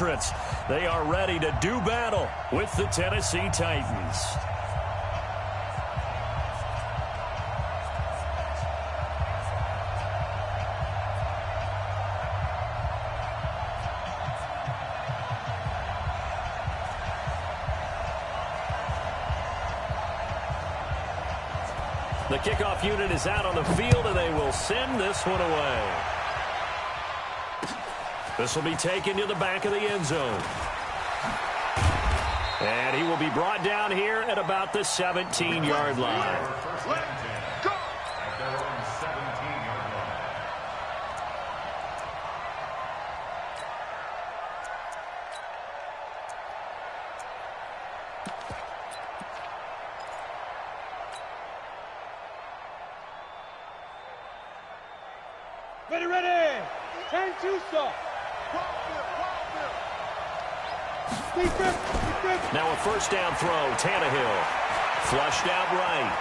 entrants. They are ready to do battle with the Tennessee Titans. The kickoff unit is out on the field, and they will send this one away. This will be taken to the back of the end zone. And he will be brought down here at about the 17-yard line. Ready. 10-2 stop. Now a first down throw. Tannehill. Flushed out right.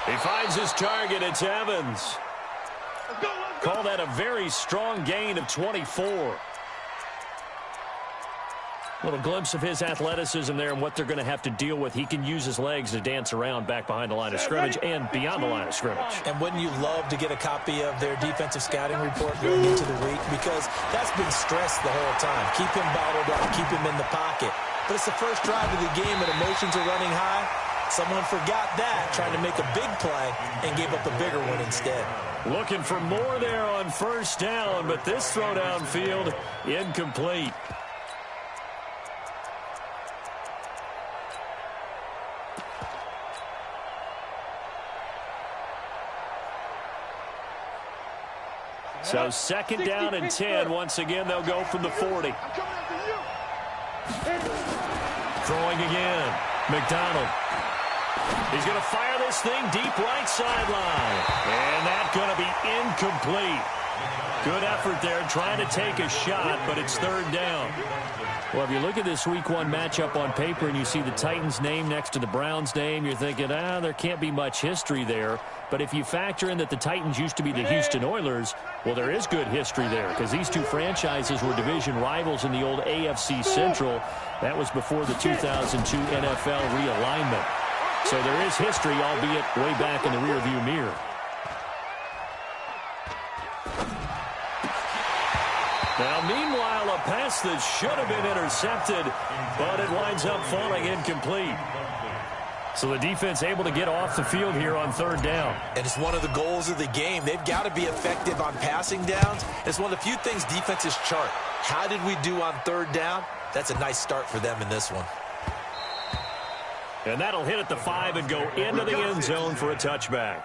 He finds his target. It's Evans. Call that a very strong gain of 24. Little glimpse of his athleticism there and what they're going to have to deal with. He can use his legs to dance around back behind the line of scrimmage and beyond the line of scrimmage. And wouldn't you love to get a copy of their defensive scouting report going into the week? Because that's been stressed the whole time. Keep him bottled up. Keep him in the pocket. But it's the first drive of the game and emotions are running high. Someone forgot that, trying to make a big play and gave up a bigger one instead. Looking for more there on first down, but this throw downfield incomplete. So second down and 10. Once again, they'll go from the 40. Throwing again. McDonald. He's going to fire this thing deep right sideline. And that's going to be incomplete. Good effort there trying to take a shot, but it's third down. Well, if you look at this Week 1 matchup on paper and you see the Titans' name next to the Browns' name, you're thinking, there can't be much history there. But if you factor in that the Titans used to be the Houston Oilers, well, there is good history there because these two franchises were division rivals in the old AFC Central. That was before the 2002 NFL realignment. So there is history, albeit way back in the rearview mirror. Now, meanwhile, a pass that should have been intercepted, but it winds up falling incomplete. So the defense able to get off the field here on third down. And it's one of the goals of the game. They've got to be effective on passing downs. It's one of the few things defenses chart. How did we do on third down? That's a nice start for them in this one. And that'll hit at the 5 and go into the end zone for a touchback.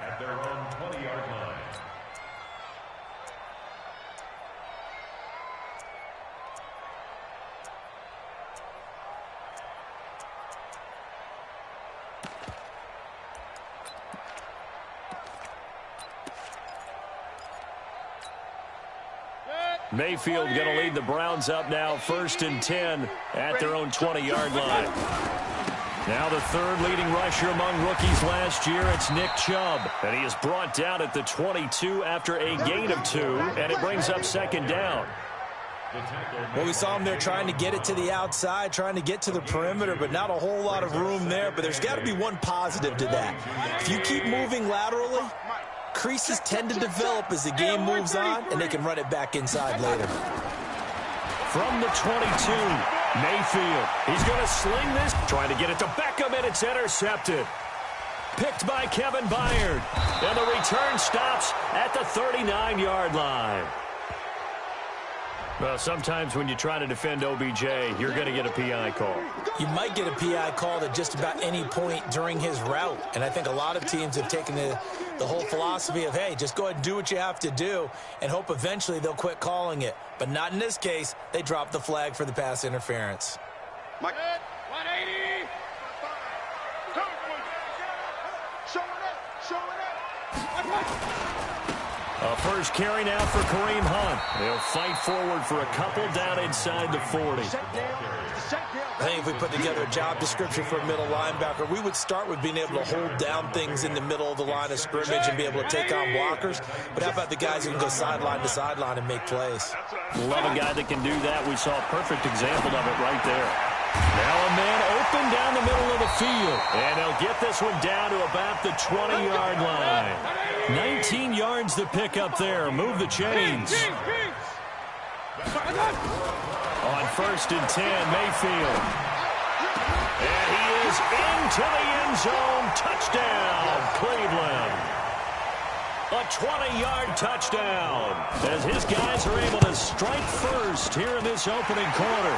Mayfield going to lead the Browns up now, 1st and 10 at their own 20-yard line. Now the third leading rusher among rookies last year, it's Nick Chubb. And he is brought down at the 22 after a gain of 2, and it brings up second down. Well, we saw him there trying to get it to the outside, trying to get to the perimeter, but not a whole lot of room there. But there's got to be one positive to that. If you keep moving laterally, creases tend to develop as the game moves on, and they can run it back inside later. From the 22, Mayfield. He's going to sling this. Trying to get it to Beckham, and it's intercepted. Picked by Kevin Byard. And the return stops at the 39-yard line. Well, sometimes when you try to defend OBJ, you're going to get a PI call. You might get a PI call at just about any point during his route. And I think a lot of teams have taken the whole philosophy of, hey, just go ahead and do what you have to do and hope eventually they'll quit calling it. But not in this case. They dropped the flag for the pass interference. Mike. 180. Show it up. A first carry now for Kareem Hunt. They'll fight forward for a couple down inside the 40. I think if we put together a job description for a middle linebacker, we would start with being able to hold down things in the middle of the line of scrimmage and be able to take on blockers. But how about the guys who can go sideline to sideline and make plays? Love a guy that can do that. We saw a perfect example of it right there. Now a man open down the middle of the field. And they'll get this one down to about the 20-yard line. 19 yards to pick up there. Move the chains. On 1st and 10, Mayfield. And he is into the end zone. Touchdown, Cleveland. A 20-yard touchdown as his guys are able to strike first here in this opening quarter.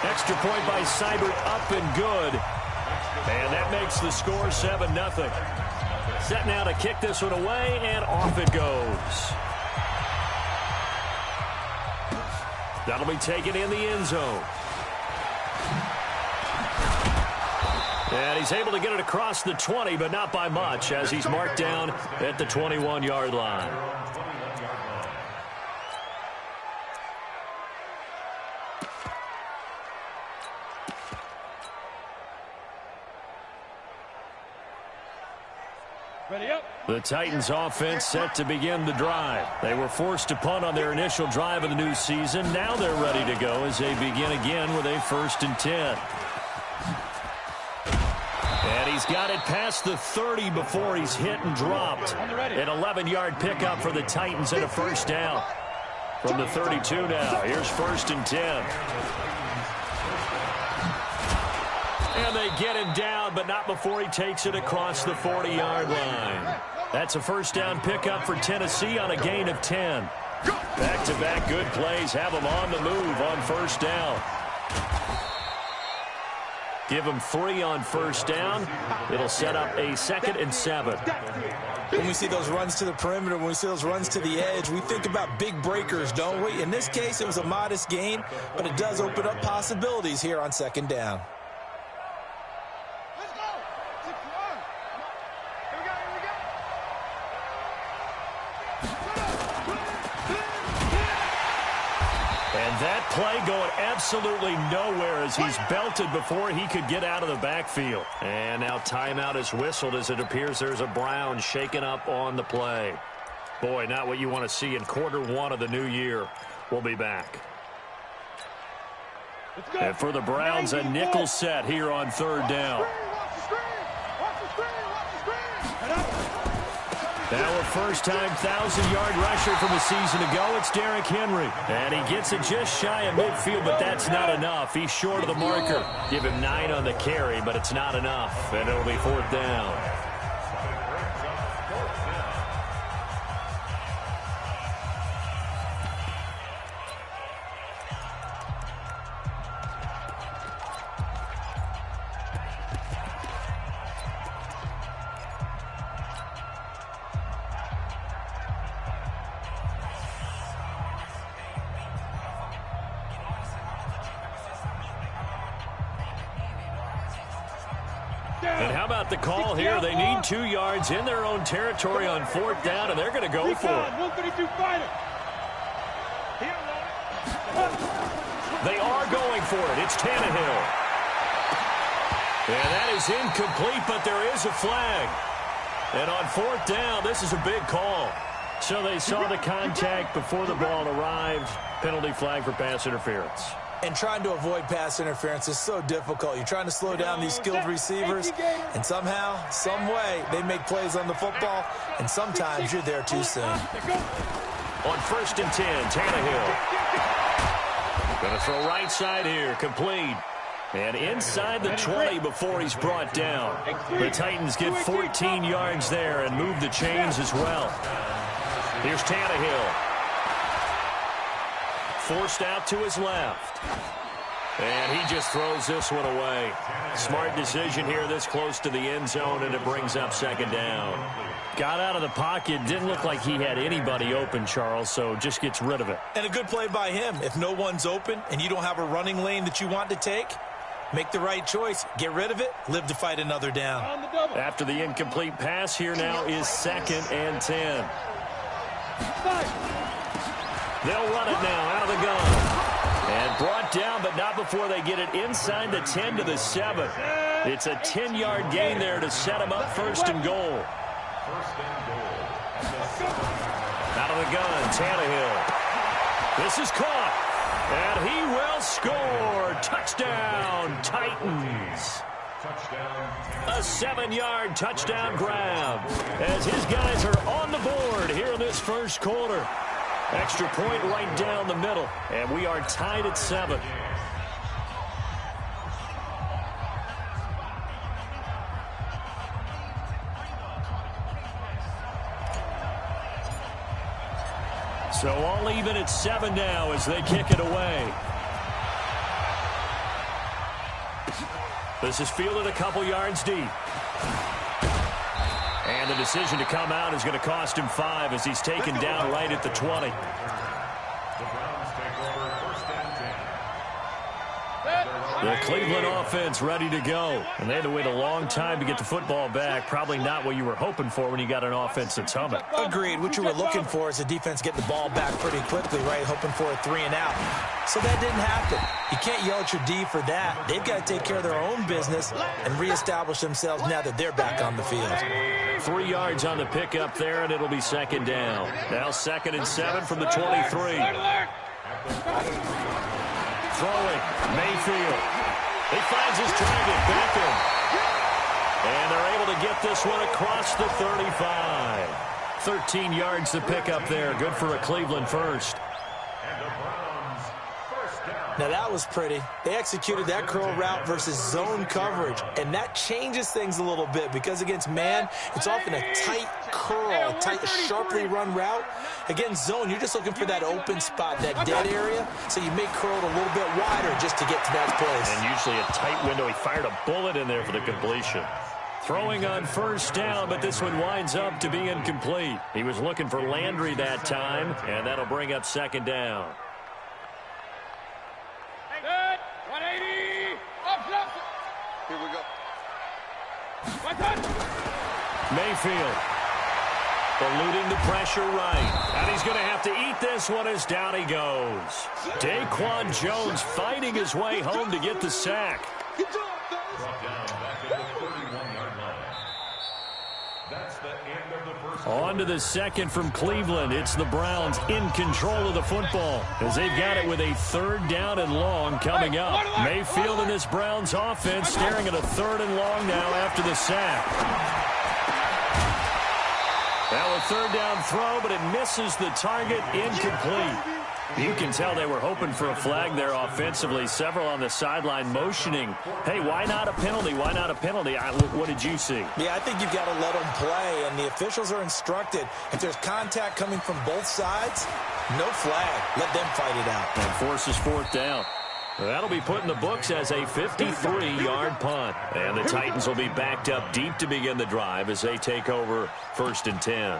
Extra point by Seibert, up and good. And that makes the score 7-0. Set now to kick this one away, and off it goes. That'll be taken in the end zone. And he's able to get it across the 20, but not by much, as he's marked down at the 21-yard line. Ready up. The Titans offense set to begin the drive. They were forced to punt on their initial drive of the new season. Now they're ready to go as they begin again with a 1st and 10. And he's got it past the 30 before he's hit and dropped. An 11-yard pickup for the Titans and a first down. From the 32 now, here's 1st and 10. And they get him down, but not before he takes it across the 40-yard line. That's a first down pickup for Tennessee on a gain of 10. Back-to-back good plays have them on the move on first down. Give them 3 on first down. It'll set up a 2nd and 7. When we see those runs to the perimeter, when we see those runs to the edge, we think about big breakers, don't we? In this case, it was a modest gain, but it does open up possibilities here on 2nd down. And that play going absolutely nowhere as he's belted before he could get out of the backfield. And now timeout is whistled as it appears there's a Brown shaken up on the play. Boy, not what you want to see in quarter 1 of the new year. We'll be back. And for the Browns, a nickel set here on 3rd down. Now a first-time 1,000-yard rusher from a season ago, it's Derrick Henry. And he gets it just shy of midfield, but that's not enough. He's short of the marker. Give him 9 on the carry, but it's not enough. And it'll be 4th down. And how about the call here? They need 2 yards in their own territory on 4th down, and they're going to go for it. They are going for it. It's Tannehill. And that is incomplete, but there is a flag. And on 4th down, this is a big call. So they saw the contact before the ball arrived. Penalty flag for pass interference. And trying to avoid pass interference is so difficult. You're trying to slow down these skilled receivers, and somehow, some way, they make plays on the football, and sometimes you're there too soon. On 1st and 10, Tannehill. Going to throw right side here, complete. And inside the 20 before he's brought down. The Titans get 14 yards there and move the chains as well. Here's Tannehill. Forced out to his left. And he just throws this one away. Smart decision here this close to the end zone, and it brings up 2nd down. Got out of the pocket. Didn't look like he had anybody open, Charles, so just gets rid of it. And a good play by him. If no one's open and you don't have a running lane that you want to take, make the right choice. Get rid of it. Live to fight another down. After the incomplete pass, here now is 2nd and 10. They'll run it now out of the gun. And brought down, but not before they get it inside the 10 to the 7. It's a 10-yard gain there to set them up first and goal. Out of the gun, Tannehill. This is caught. And he will score. Touchdown, Titans. A 7-yard touchdown grab as his guys are on the board here in this first quarter. Extra point right down the middle, and we are tied at 7. So all even at 7 now as they kick it away. This is fielded a couple yards deep. And the decision to come out is going to cost him 5 as he's taken down right at the 20. The Cleveland offense ready to go. And they had to wait a long time to get the football back. Probably not what you were hoping for when you got an offense that's humming. Agreed. What you were looking for is the defense getting the ball back pretty quickly, right? Hoping for a 3 and out. So that didn't happen. You can't yell at your D for that. They've got to take care of their own business and reestablish themselves now that they're back on the field. 3 yards on the pickup there, and it'll be second down. Now 2nd and 7 from the 23. Throwing, Mayfield. He finds his target, Beckham. And they're able to get this one across the 35. 13 yards to pick up there. Good for a Cleveland first. Now that was pretty. They executed that curl route versus zone coverage, and that changes things a little bit because against man, it's often a tight curl, tight, sharply run route. Against zone, you're just looking for that open spot, that dead area, so you make curl a little bit wider just to get to that place. And usually a tight window. He fired a bullet in there for the completion. Throwing on first down, but this one winds up to be incomplete. He was looking for Landry that time, and that'll bring up second down. 180. Here we go. Mayfield eluding the pressure right. And he's going to have to eat this one as down he goes. Daquan Jones fighting his way home to get the sack. On to the second from Cleveland. It's the Browns in control of the football as they've got it with a 3rd down and long coming up. Mayfield and this Browns offense staring at a 3rd and long now after the sack. Now a 3rd down throw, but it misses the target, incomplete. You can tell they were hoping for a flag there offensively. Several on the sideline motioning, hey, why not a penalty? Why not a penalty? What did you see? Yeah, I think you've got to let them play, and the officials are instructed. If there's contact coming from both sides, no flag. Let them fight it out. And forces 4th down. That'll be put in the books as a 53-yard punt. And the Titans will be backed up deep to begin the drive as they take over 1st and 10.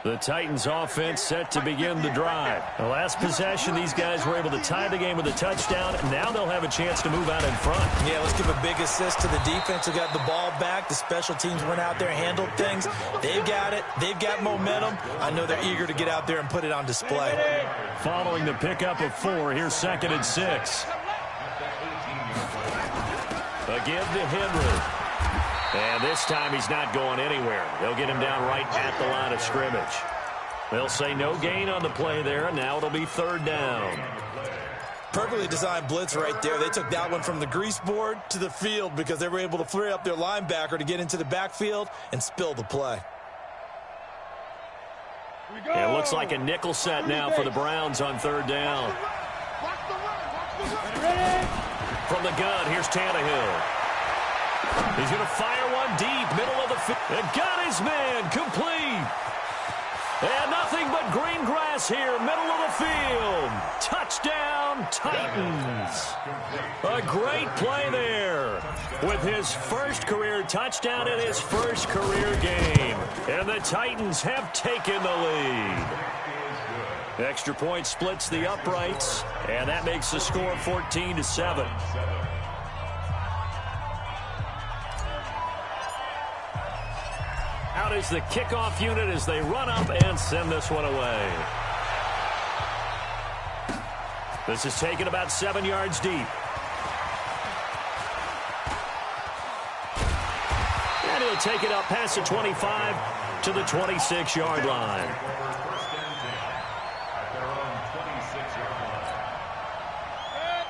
The Titans offense set to begin the drive. The last possession, these guys were able to tie the game with a touchdown. Now they'll have a chance to move out in front. Yeah, let's give a big assist to the defense who got the ball back. The special teams went out there, handled things. They've got it. They've got momentum. I know they're eager to get out there and put it on display. Following the pickup of 4, here's 2nd and 6. Again to Henry. And this time he's not going anywhere. They'll get him down right at the line of scrimmage. They'll say no gain on the play there, and now it'll be 3rd down. Perfectly designed blitz right there. They took that one from the grease board to the field because they were able to free up their linebacker to get into the backfield and spill the play. It looks like a nickel set now for the Browns on 3rd down. From the gun, here's Tannehill. He's going to fire one deep, middle of the field. And got his man, complete. And nothing but green grass here, middle of the field. Touchdown, Titans. A great play there with his first career touchdown in his first career game. And the Titans have taken the lead. Extra point splits the uprights, and that makes the score 14-7. Out is the kickoff unit as they run up and send this one away. This is taken about 7 yards deep. And he'll take it up past the 25 to the 26-yard line.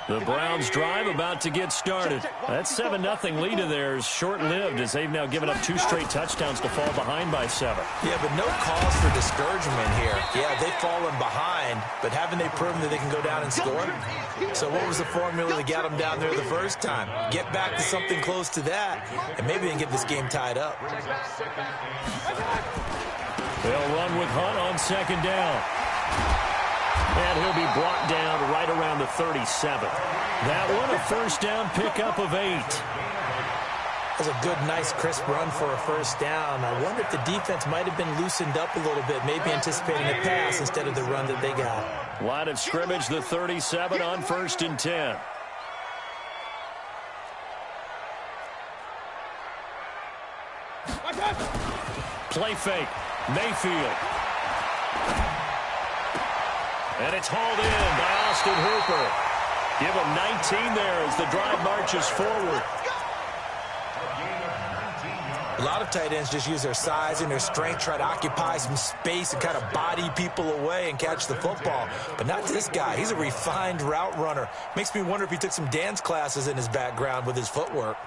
The Browns drive about to get started. That 7-0 lead of theirs short-lived as they've now given up 2 straight touchdowns to fall behind by 7. Yeah, but no cause for discouragement here. Yeah, they've fallen behind, but haven't they proven that they can go down and score? So what was the formula that got them down there the first time? Get back to something close to that, and maybe they can get this game tied up. They'll run with Hunt on 2nd down. And he'll be brought down right around the 37. That one, a first down pickup of 8. That's a good, nice, crisp run for a first down. I wonder if the defense might have been loosened up a little bit, maybe anticipating a pass instead of the run that they got. Line of scrimmage, the 37 on 1st and 10. Play fake. Mayfield. And it's hauled in by Austin Hooper. Give him 19 there as the drive marches forward. A lot of tight ends just use their size and their strength, try to occupy some space and kind of body people away and catch the football. But not this guy. He's a refined route runner. Makes me wonder if he took some dance classes in his background with his footwork.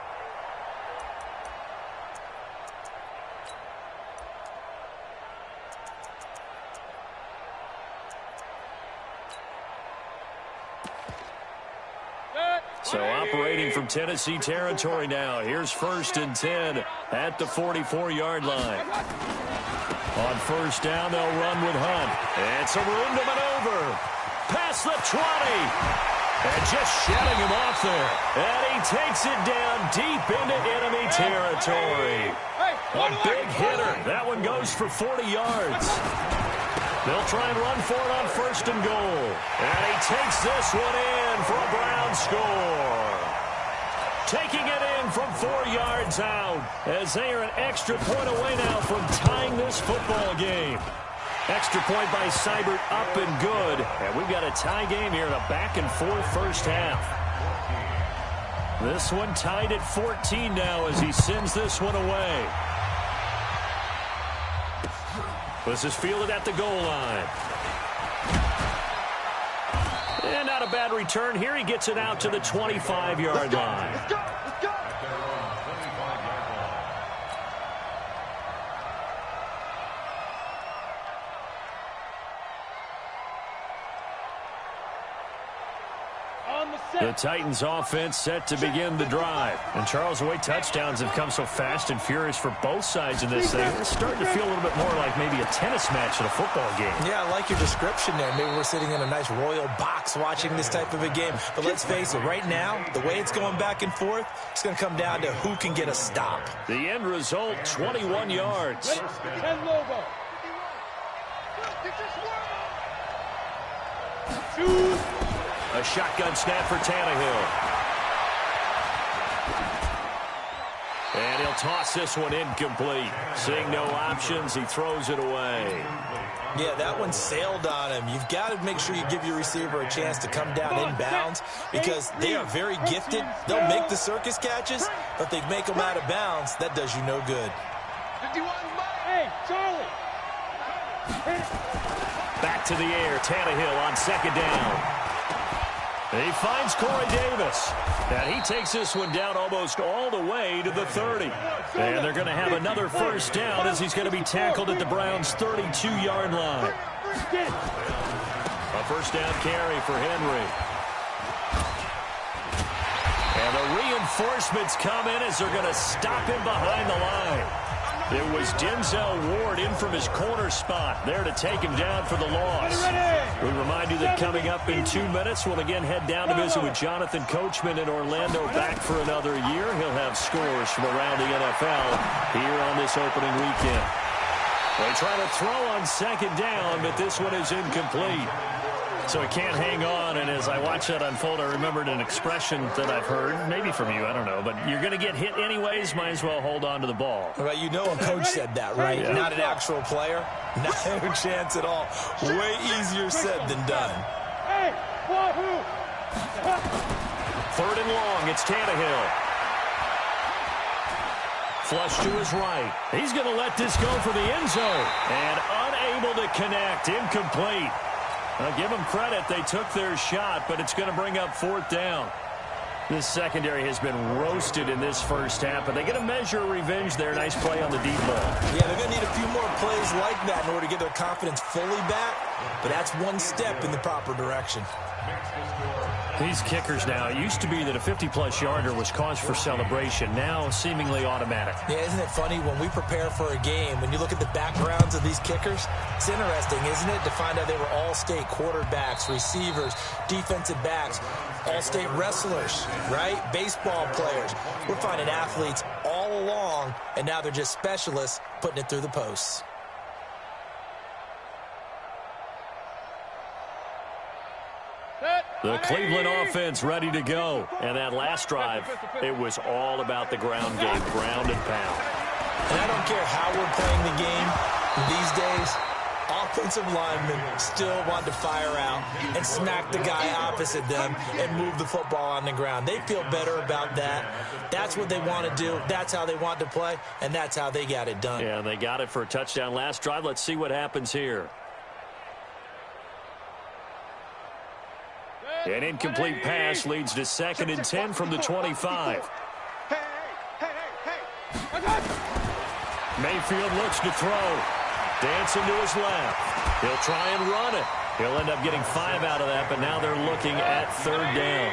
So operating from Tennessee territory now. Here's 1st and 10 at the 44-yard line. On 1st down, they'll run with Hunt. And some room to maneuver. Past the 20. And just shutting him off there. And he takes it down deep into enemy territory. A big hitter. That one goes for 40 yards. They'll try and run for it on 1st and goal. And he takes this one in for a Brown score. Taking it in from 4 yards out as they are an extra point away now from tying this football game. Extra point by Seibert up and good. And we've got a tie game here in a back-and-forth first half. This one tied at 14 now as he sends this one away. This is fielded at the goal line. And not a bad return here. He gets it out to the 25-yard line. Let's go. Let's go. The Titans offense set to begin the drive. And Charles, the way touchdowns have come so fast and furious for both sides in this thing, it's starting to feel a little bit more like maybe a tennis match at a football game. Yeah, I like your description there. Maybe we're sitting in a nice royal box watching this type of a game. But let's face it, right now, the way it's going back and forth, it's going to come down to who can get a stop. The end result, 21 yards. 10 Lobo. A shotgun snap for Tannehill. And he'll toss this one incomplete. Seeing no options, he throws it away. Yeah, that one sailed on him. You've got to make sure you give your receiver a chance to come down inbounds because they are very gifted. They'll make the circus catches, but if they make them out of bounds, that does you no good. 51. Hey, Charlie. Back to the air. Tannehill on 2nd down. He finds Corey Davis. And he takes this one down almost all the way to the 30. And they're going to have another first down as he's going to be tackled at the Browns' 32-yard line. A first down carry for Henry. And the reinforcements come in as they're going to stop him behind the line. It was Denzel Ward in from his corner spot there to take him down for the loss. We remind you that coming up in 2 minutes, we'll again head down to visit with Jonathan Coachman in Orlando, back for another year. He'll have scores from around the NFL here on this opening weekend. They try to throw on 2nd down, but this one is incomplete. So he can't hang on, and as I watch that unfold, I remembered an expression that I've heard, maybe from you, I don't know, but you're going to get hit anyways, might as well hold on to the ball. Well, you know a coach said that, right? Yeah. Not an actual player. No chance at all. Way easier said than done. Hey, wahoo! 3rd and long, it's Tannehill. Flush to his right. He's going to let this go for the end zone. And unable to connect. Incomplete. I'll give them credit. They took their shot, but it's going to bring up 4th down. This secondary has been roasted in this first half, but they get a measure of revenge there. Nice play on the deep ball. Yeah, they're going to need a few more plays like that in order to get their confidence fully back, but that's one step in the proper direction. These kickers now, it used to be that a 50-plus yarder was cause for celebration. Now, seemingly automatic. Yeah, isn't it funny when we prepare for a game, when you look at the backgrounds of these kickers, it's interesting, isn't it, to find out they were all-state quarterbacks, receivers, defensive backs, all-state wrestlers, right? Baseball players. We're finding athletes all along, and now they're just specialists putting it through the posts. The Cleveland offense ready to go. And that last drive, it was all about the ground game, ground and pound. And I don't care how we're playing the game these days, offensive linemen still want to fire out and smack the guy opposite them and move the football on the ground. They feel better about that. That's what they want to do. That's how they want to play, and that's how they got it done. Yeah, they got it for a touchdown last drive. Let's see what happens here. An incomplete pass leads to 2nd and 10 from the 25. Mayfield looks to throw. Dancing to his left. He'll try and run it. He'll end up getting 5 out of that, but now they're looking at 3rd down.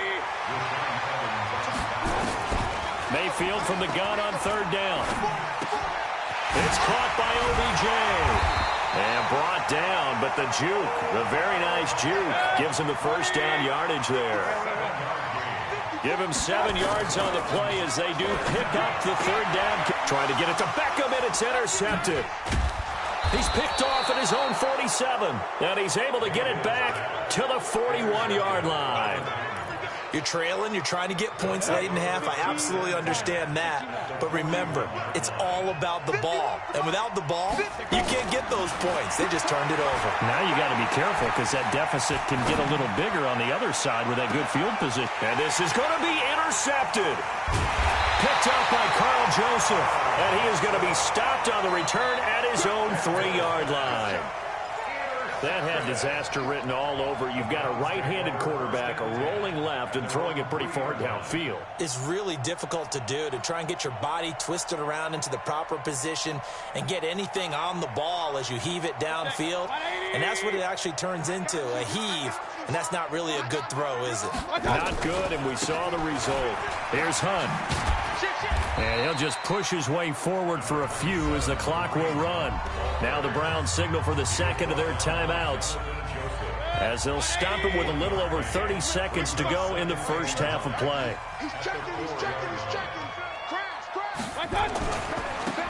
Mayfield from the gun on 3rd down. It's caught by OBJ. And brought down, but the juke, the very nice juke, gives him the 1st down yardage there. Give him 7 yards on the play as they do pick up the 3rd down. Trying to get it to Beckham, and it's intercepted. He's picked off at his own 47, and he's able to get it back to the 41-yard line. You're trailing, you're trying to get points late in half. I absolutely understand that. But remember, it's all about the ball. And without the ball, you can't get those points. They just turned it over. Now you got to be careful because that deficit can get a little bigger on the other side with that good field position. And this is going to be intercepted. Picked up by Carl Joseph. And he is going to be stopped on the return at his own 3-yard line. That had disaster written all over. You've got a right-handed quarterback, a rolling left, and throwing it pretty far downfield. It's really difficult to do, to try and get your body twisted around into the proper position and get anything on the ball as you heave it downfield. And that's what it actually turns into, a heave. And that's not really a good throw, is it? Not good, and we saw the result. Here's Hunt. And he'll just push his way forward for a few as the clock will run. Now the Browns signal for the 2nd of their timeouts as they'll stop it with a little over 30 seconds to go in the first half of play. He's checking. Crash.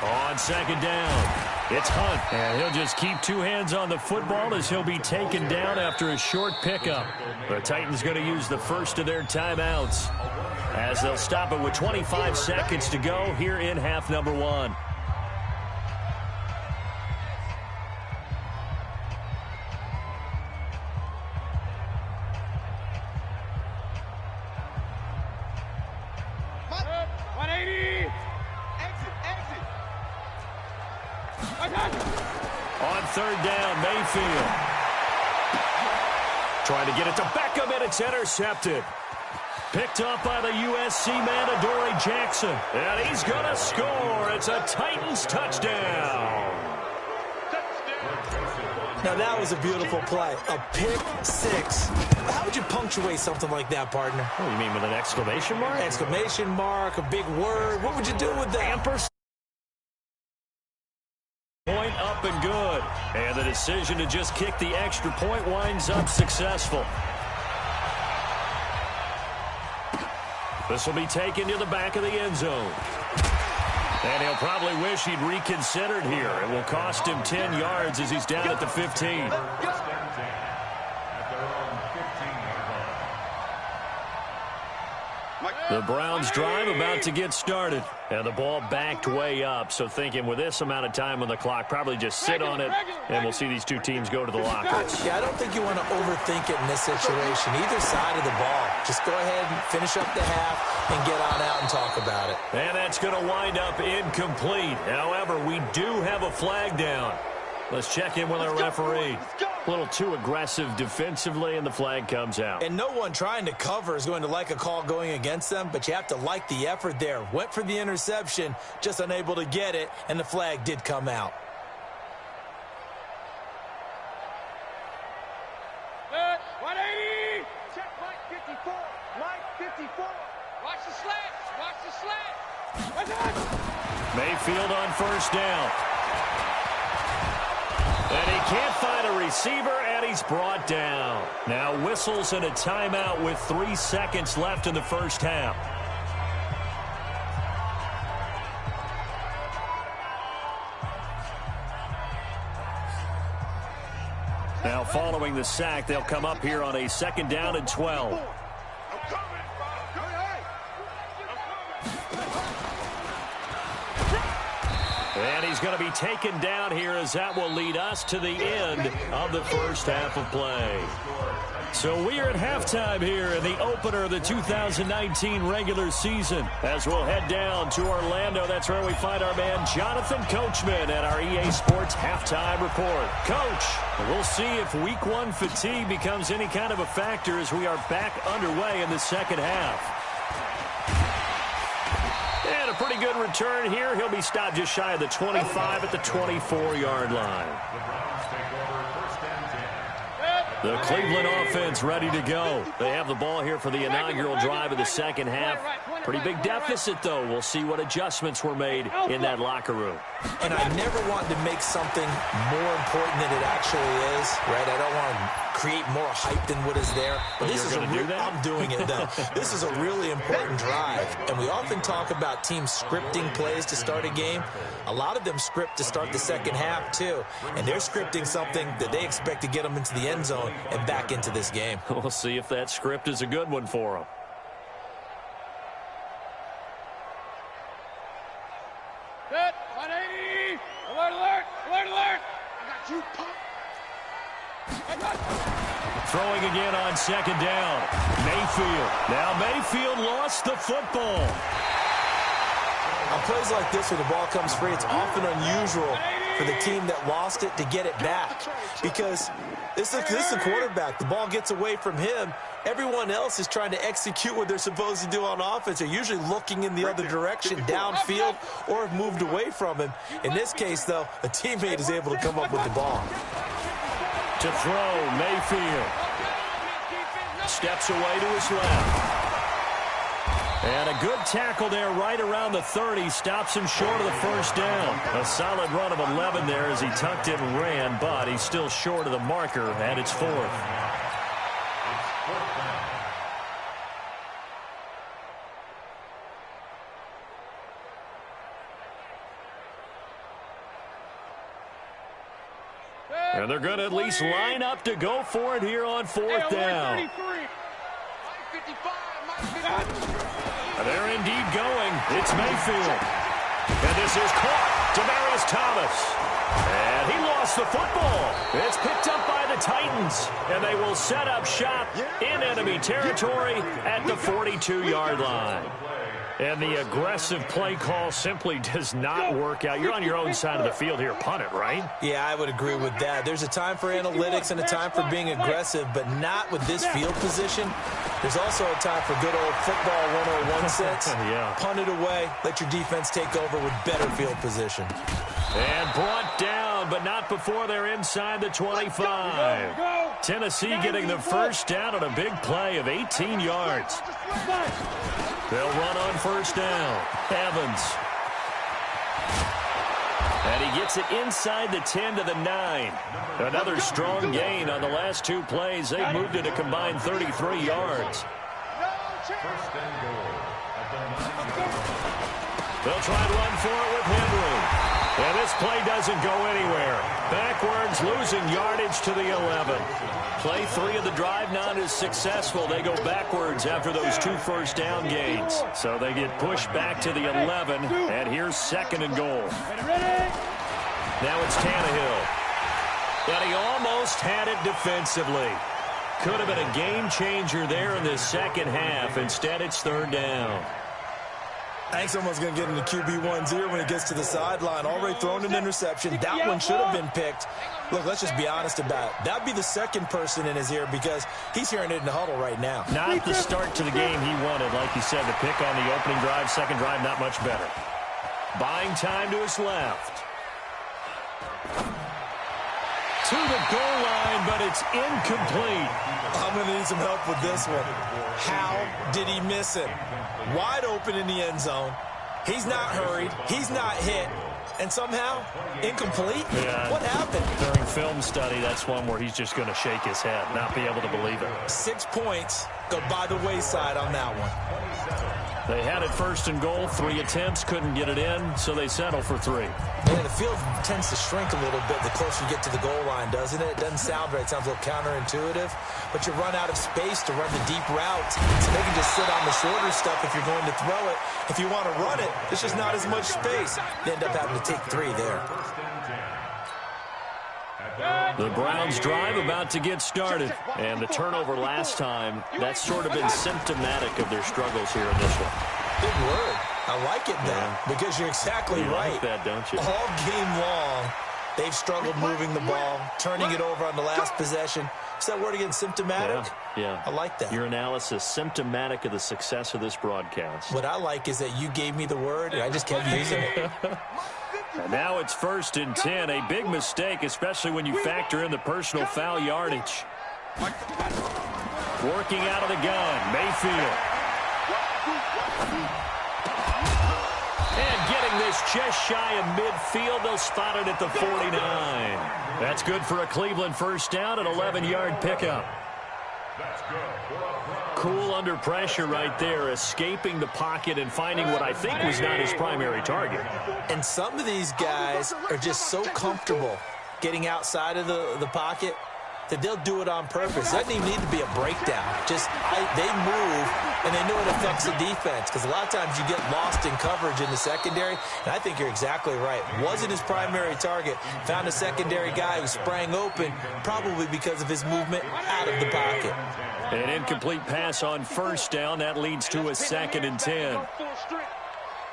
On 2nd down, it's Hunt. And he'll just keep 2 hands on the football as he'll be taken down after a short pickup. The Titans going to use the first of their timeouts as they'll stop it with 25 seconds to go here in half number 1. On 3rd down, Mayfield. Trying to get it to Beckham, and it's intercepted. Picked up by the USC man, Adoree Jackson. And he's going to score. It's a Titans touchdown. Now, that was a beautiful play. A pick 6. How would you punctuate something like that, partner? What do you mean, with an exclamation mark? Exclamation mark, a big word. What would you do with that? Ampersand. Point up and good. And the decision to just kick the extra point winds up successful. This will be taken to the back of the end zone. And he'll probably wish he'd reconsidered here. It will cost him 10 yards as he's down at the 15. The Browns drive about to get started. And the ball backed way up. So thinking with this amount of time on the clock, probably just sit on it, and we'll see these two teams go to the lockers. Yeah, I don't think you want to overthink it in this situation. Either side of the ball. Just go ahead and finish up the half and get on out and talk about it. And that's going to wind up incomplete. However, we do have a flag down. Let's check in with our referee. A little too aggressive defensively, and the flag comes out. And no one trying to cover is going to like a call going against them, but you have to like the effort there. Went for the interception, just unable to get it, and the flag did come out. Good. 180. Check Mike 54. Mike 54. Watch the slant. Watch the slant. Mayfield on first down. And he can't find a receiver, and he's brought down. Now whistles and a timeout with 3 seconds left in the first half. Now following the sack, they'll come up here on a second down and 12. And he's going to be taken down here, as that will lead us to the end of the first half of play. So we are at halftime here in the opener of the 2019 regular season. As we'll head down to Orlando, that's where we find our man Jonathan Coachman at our EA Sports Halftime Report. Coach, we'll see if Week 1 fatigue becomes any kind of a factor as we are back underway in the second half. And a pretty good return here. He'll be stopped just shy of the 25 at the 24-yard line. The Cleveland offense ready to go. They have the ball here for the inaugural drive of the second half. Pretty big deficit, though. We'll see what adjustments were made in that locker room. And I never want to make something more important than it actually is, right? I don't want to create more hype than what is there. But this is I'm doing it, though. This is a really important drive. And we often talk about teams scripting plays to start a game. A lot of them script to start the second half, too. And they're scripting something that they expect to get them into the end zone and back into this game. We'll see if that script is a good one for them. Good. 180. Alert, alert. Alert, alert. I got you, pop. Throwing again on second down. Mayfield. Now Mayfield lost the football. On plays like this where the ball comes free, it's often unusual for the team that lost it to get it back. Because this is the quarterback. The ball gets away from him. Everyone else is trying to execute what they're supposed to do on offense. They're usually looking in the other direction, downfield, or have moved away from him. In this case, though, a teammate is able to come up with the ball. To throw, Mayfield. Steps away to his left. And a good tackle there right around the 30. Stops him short of the first down. A solid run of 11 there as he tucked it and ran, but he's still short of the marker, and it's fourth. And they're going to at least line up to go for it here on fourth down. They're indeed going. It's Mayfield. And this is caught. Demaryius Thomas. And he lost the football. It's picked up by the Titans. And they will set up shop in enemy territory at the 42-yard line. And the aggressive play call simply does not work out. You're on your own side of the field here. Punt it, right? Yeah, I would agree with that. There's a time for analytics and a time for being aggressive, but not with this field position. There's also a time for good old football 101 sense. Yeah. Punt it away. Let your defense take over with better field position. And brought down, but not before they're inside the 25. Tennessee getting the first down on a big play of 18 yards. They'll run on first down. Evans. And he gets it inside the 10 to the 9. Another strong gain on the last two plays. They've moved it a combined 33 yards. They'll try and run for it with Henry. And this play doesn't go anywhere. Backwards, losing yardage to the 11. Play 3 of the drive not as successful. They go backwards after those 2 first-down gains. So they get pushed back to the 11, and here's 2nd and goal. Now it's Tannehill. But he almost had it defensively. Could have been a game-changer there in this second half. Instead, it's 3rd down. I think someone's going to get into QB1-0 when he gets to the sideline. Already thrown an interception. That one should have been picked. Look, let's just be honest about it. That would be the second person in his ear because he's hearing it in the huddle right now. Not the start to the game he wanted. Like you said, the pick on the opening drive, second drive, not much better. Buying time to his left. To the goal line, but it's incomplete. I'm going to need some help with this one. How did he miss it? Wide open in the end zone. He's not hurried. He's not hit. And somehow, incomplete? Yeah. What happened? During film study, that's one where he's just going to shake his head, not be able to believe it. 6 points go by the wayside on that one. They had it 1st and goal, 3 attempts, couldn't get it in, so they settle for 3. Yeah, the field tends to shrink a little bit the closer you get to the goal line, doesn't it? It doesn't sound right. It sounds a little counterintuitive. But you run out of space to run the deep route. So they can just sit on the shorter stuff if you're going to throw it. If you want to run it, there's just not as much space. You end up having to take 3 there. The Browns drive about to get started. And the turnover last time, that's sort of been symptomatic of their struggles here in this one. Big word. I like it, though, because you're exactly right. You like that, don't you? All game long, they've struggled moving the ball, turning it over on the last possession. Is that word again, symptomatic? Yeah. I like that. Your analysis, symptomatic of the success of this broadcast. What I like is that you gave me the word, and I just kept using it. And now it's 1st and 10. A big mistake, especially when you factor in the personal foul yardage. Working out of the gun, Mayfield. And getting this just shy of midfield. They'll spot it at the 49. That's good for a Cleveland 1st down, an 11-yard pickup. Cool under pressure right there, escaping the pocket and finding what I think was not his primary target. And some of these guys are just so comfortable getting outside of the pocket that they'll do it on purpose. It doesn't even need to be a breakdown. Just they move, and they know it affects the defense because a lot of times you get lost in coverage in the secondary, and I think you're exactly right. Wasn't his primary target. Found a secondary guy who sprang open, probably because of his movement out of the pocket. An incomplete pass on 1st down. That leads to a 2nd and 10.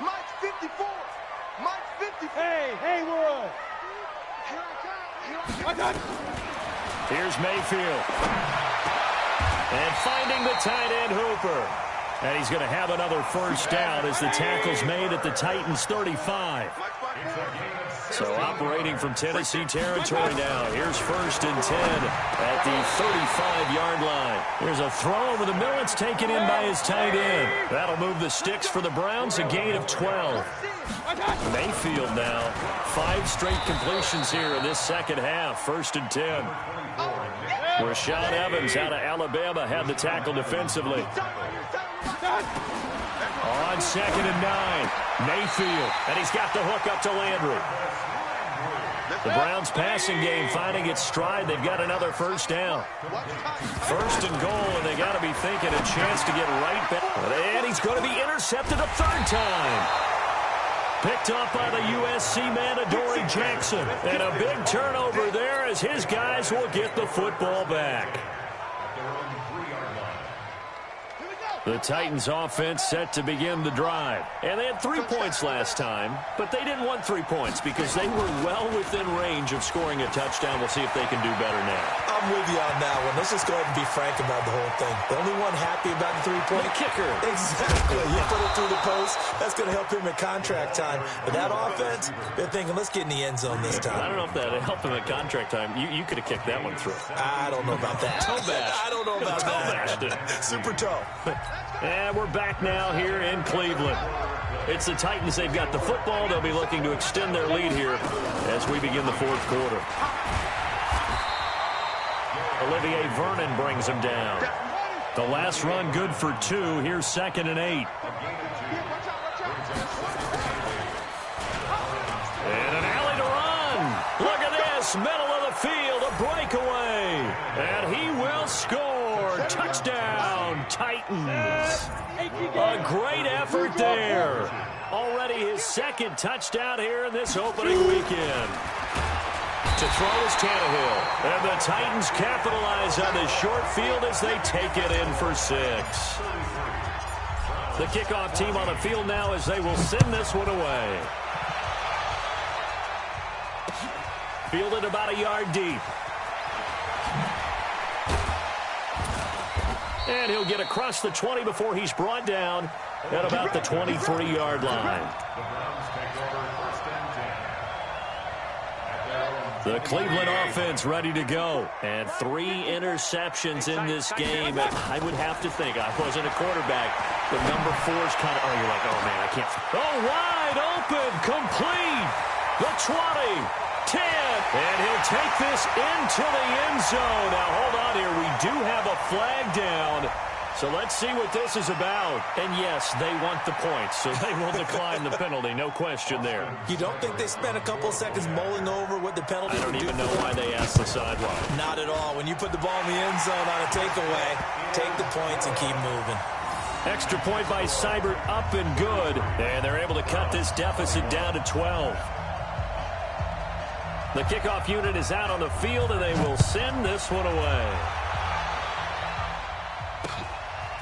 Mike's 54. Mike's 54. Hey, Roy. I got it. Here's Mayfield. And finding the tight end, Hooper. And he's going to have another 1st down as the tackle's made at the Titans' 35. So operating from Tennessee territory now. Here's 1st and 10 at the 35-yard line. Here's a throw over the middle. It's taken in by his tight end. That'll move the sticks for the Browns, a gain of 12. Mayfield now. 5 straight completions here in this second half. 1st and 10. Rashad Evans out of Alabama had the tackle defensively. On 2nd and 9. Mayfield. And he's got the hook up to Landry. The Browns passing game finding its stride. They've got another 1st down. 1st and goal, and they got to be thinking a chance to get right back. And he's going to be intercepted a 3rd time. Picked up by the USC man, Adoree Jackson. And a big turnover there as his guys will get the football back. The Titans offense set to begin the drive. And they had 3 points last time, but they didn't want 3 points because they were well within range of scoring a touchdown. We'll see if they can do better now. I'm with you on that one. Let's just go ahead and be frank about the whole thing. The only one happy about the 3-point kicker. Exactly. You put it through the post. That's going to help him at contract time. But that offense, they're thinking, let's get in the end zone this time. I don't know if that helped him at contract time. You could have kicked that one through. I don't know about that. Toe bash. I don't know about that. Super toe. And we're back now here in Cleveland. It's the Titans. They've got the football. They'll be looking to extend their lead here as we begin the 4th quarter. Olivier Vernon brings him down. The last run good for 2. Here's 2nd and 8. And an alley to across middle of the field, a breakaway. And he will score. Touchdown, Titans. A great effort there. Already his second touchdown here in this opening weekend. To throw is Tannehill. And the Titans capitalize on this short field as they take it in for 6. The kickoff team on the field now as they will send this one away. Fielded about a yard deep. And he'll get across the 20 before he's brought down at about the 23-yard line. The Cleveland offense ready to go. And 3 interceptions in this game. I would have to think, I wasn't a quarterback, but number 4's kind of, you're like, oh, man, I can't. Oh, wide open, complete. The 20, 10, and he'll take this into the end zone. Now, hold on here. We do have a flag down. So let's see what this is about. And yes, they want the points, so they will decline the penalty. No question there. You don't think they spent a couple seconds mulling over what the penalty I don't even know why they asked the sideline. Not at all. When you put the ball in the end zone on a takeaway, take the points and keep moving. Extra point by Seibert, up and good. And they're able to cut this deficit down to 12. The kickoff unit is out on the field, and they will send this one away.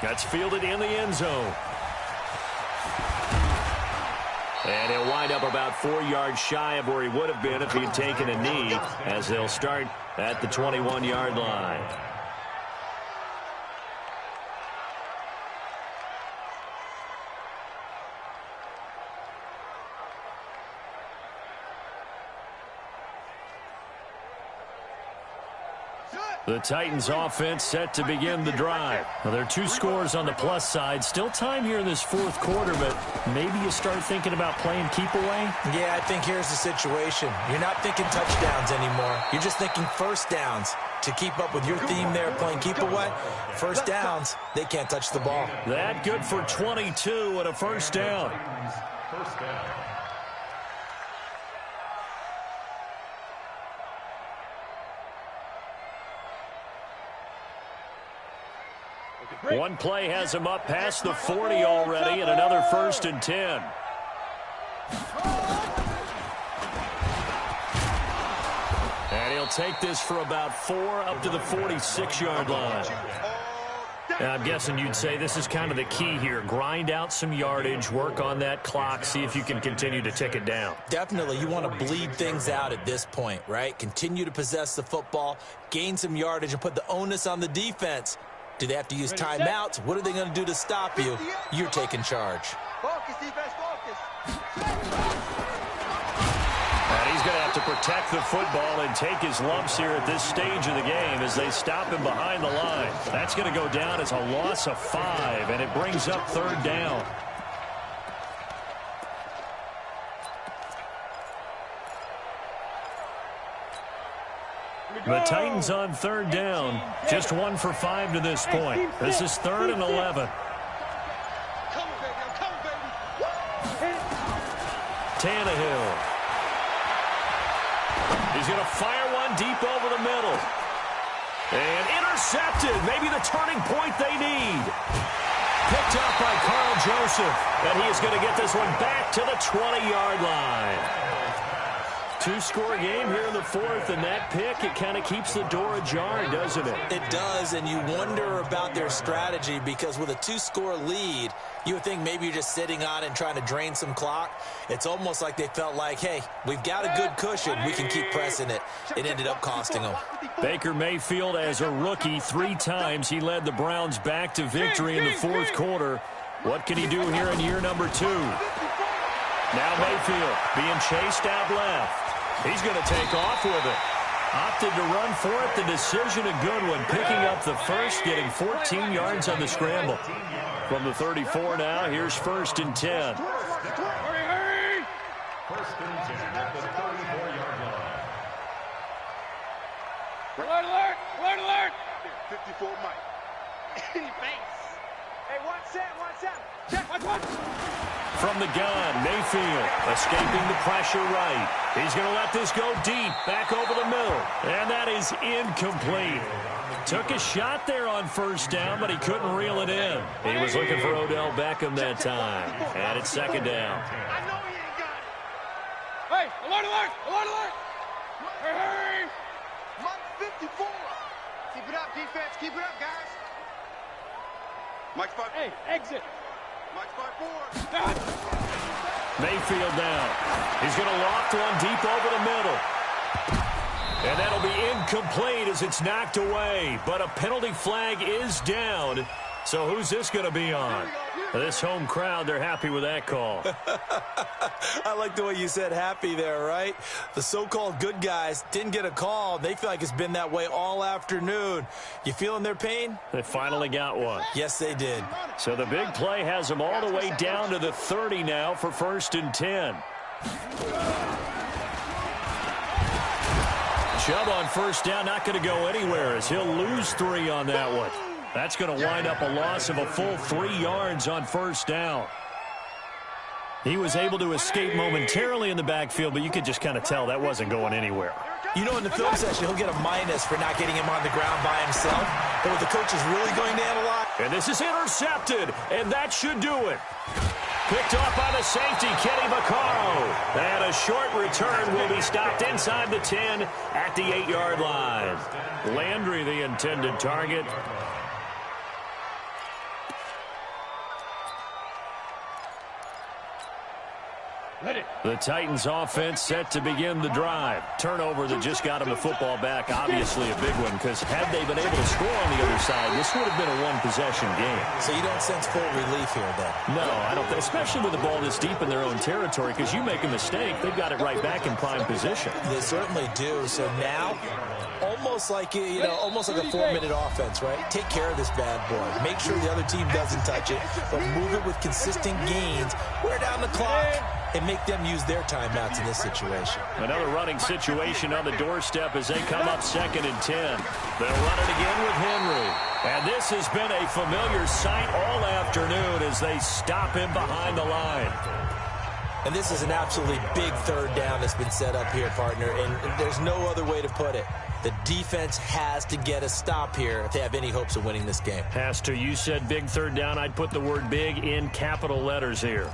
That's fielded in the end zone. And he'll wind up about 4 yards shy of where he would have been if he had taken a knee, as they'll start at the 21-yard line. The Titans offense set to begin the drive. Well, there are 2 scores on the plus side. Still time here in this 4th quarter, but maybe you start thinking about playing keep away? Yeah, I think here's the situation. You're not thinking touchdowns anymore. You're just thinking first downs. To keep up with your theme there, playing keep away, first downs, they can't touch the ball. That good for 22 and a first down. One play has him up past the 40 already, and another 1st and 10. And he'll take this for about 4 up to the 46-yard line. And I'm guessing you'd say this is kind of the key here. Grind out some yardage, work on that clock, see if you can continue to tick it down. Definitely. You want to bleed things out at this point, right? Continue to possess the football, gain some yardage, and put the onus on the defense. Do they have to use timeouts? What are they going to do to stop you? You're taking charge. Focus, defense, focus. And he's going to have to protect the football and take his lumps here at this stage of the game as they stop him behind the line. That's going to go down as a loss of 5, and it brings up 3rd down. The Titans on 3rd down, just 1 for 5 to this point. This is 3rd and 11. Tannehill. He's going to fire one deep over the middle. And intercepted. Maybe the turning point they need. Picked up by Carl Joseph. And he is going to get this one back to the 20-yard line. 2-score game here in the 4th, and that pick, it kind of keeps the door ajar, doesn't it? It does, and you wonder about their strategy because with a 2-score lead, you would think maybe you're just sitting on it and trying to drain some clock. It's almost like they felt like, hey, we've got a good cushion. We can keep pressing it. It ended up costing them. Baker Mayfield, as a rookie, 3 times he led the Browns back to victory in the 4th quarter. What can he do here in year number 2? Now Mayfield being chased out left. He's going to take off with it. Opted to run for it. The decision a good one. Picking up the first, getting 14 yards on the scramble. From the 34 now, here's 1st and 10. Hurry! 1st and 10 at the 34-yard line. Alert! Alert! Alert! 54 Mike. In your face. From the gun, Mayfield escaping the pressure right. He's going to let this go deep, back over the middle. And that is incomplete. Took a shot there on first down, but he couldn't reel it in. He was looking for Odell Beckham that time. And it's second down. Hey, alert, alert, alert, alert. Hey, Mike 54. Keep it up, defense. Keep it up, guys. Mike's 5. hey, exit. Mike's 5-4. Mayfield down. He's going to loft one deep over the middle. And that'll be incomplete as it's knocked away. But a penalty flag is down. So who's this going to be on? This home crowd, they're happy with that call. I like the way you said happy there, right? The so-called good guys didn't get a call. They feel like it's been that way all afternoon. You feeling their pain? They finally got one. Yes, they did. So the big play has them all the way down to the 30 now for 1st and 10. Chubb on first down, not going to go anywhere as he'll lose 3 on that one. That's going to wind up a loss of a full 3 yards on first down. He was able to escape momentarily in the backfield, but you could just kind of tell that wasn't going anywhere. You know, in the film session, he'll get a minus for not getting him on the ground by himself. But what the coach is really going to analyze. And this is intercepted, and that should do it. Picked off by the safety, Kenny Vaccaro. And a short return will be stopped inside the 10 at the 8-yard line. Landry, the intended target. The Titans offense set to begin the drive. Turnover that just got them the football back, obviously a big one, because had they been able to score on the other side, this would have been a one-possession game. So you don't sense full relief here, then? No, I don't think, especially with the ball this deep in their own territory, because you make a mistake, they've got it right back in prime position. They certainly do. So now, almost like almost like a 4-minute offense, right? Take care of this bad boy. Make sure the other team doesn't touch it, but move it with consistent gains. Wear down the clock and make them use their timeouts in this situation. Another running situation on the doorstep as they come up 2nd and 10. They'll run it again with Henry. And this has been a familiar sight all afternoon as they stop him behind the line. And this is an absolutely big 3rd down that's been set up here, partner, and there's no other way to put it. The defense has to get a stop here if they have any hopes of winning this game. Has to. You said big 3rd down. I'd put the word big in capital letters here.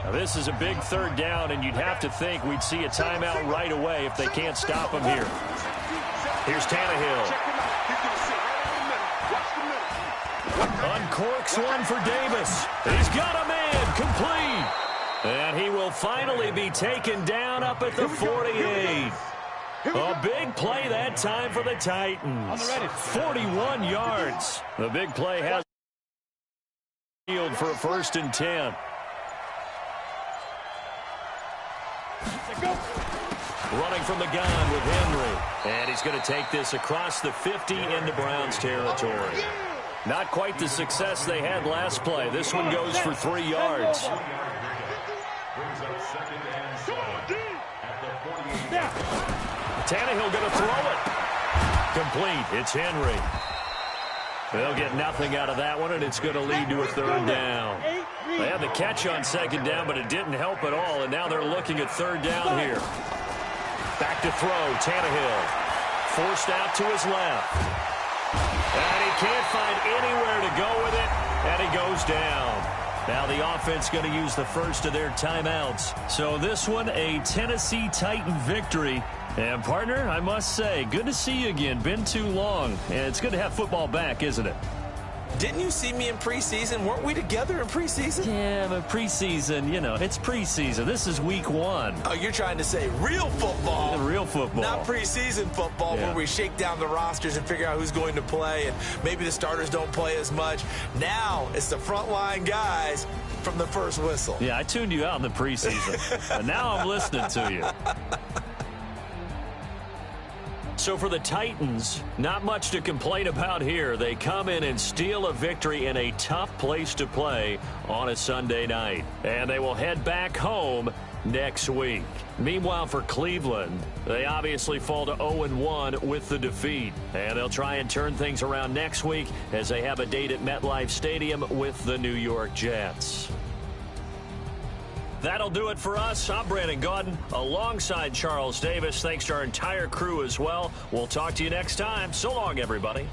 Now, this is a big 3rd down, and you'd have to think we'd see a timeout right away if they can't stop him here. Here's Tannehill. Uncorks one for Davis. He's got a man complete. And he will finally be taken down up at the 48. A big play that time for the Titans. 41 yards. The big play has field for a 1st and 10. Running from the gun with Henry. And he's going to take this across the 50 into Browns territory. Not quite the success they had last play. This one goes for 3 yards. Tannehill going to throw it. Complete. It's Henry. They'll get nothing out of that one, and it's going to lead to a 3rd down. They had the catch on 2nd down, but it didn't help at all, and now they're looking at 3rd down here. Back to throw, Tannehill. Forced out to his left. And he can't find anywhere to go with it, and he goes down. Now the offense going to use the first of their timeouts. So this one, a Tennessee Titan victory. And, partner, I must say, good to see you again. Been too long. And it's good to have football back, isn't it? Didn't you see me in preseason? Weren't we together in preseason? Yeah, but preseason, it's preseason. This is week 1. Oh, you're trying to say real football. Real football. Not preseason football where we shake down the rosters and figure out who's going to play, and maybe the starters don't play as much. Now it's the frontline guys from the first whistle. Yeah, I tuned you out in the preseason. And now I'm listening to you. So for the Titans, not much to complain about here. They come in and steal a victory in a tough place to play on a Sunday night. And they will head back home next week. Meanwhile, for Cleveland, they obviously fall to 0-1 with the defeat. And they'll try and turn things around next week as they have a date at MetLife Stadium with the New York Jets. That'll do it for us. I'm Brandon Gaudin alongside Charles Davis. Thanks to our entire crew as well. We'll talk to you next time. So long, everybody.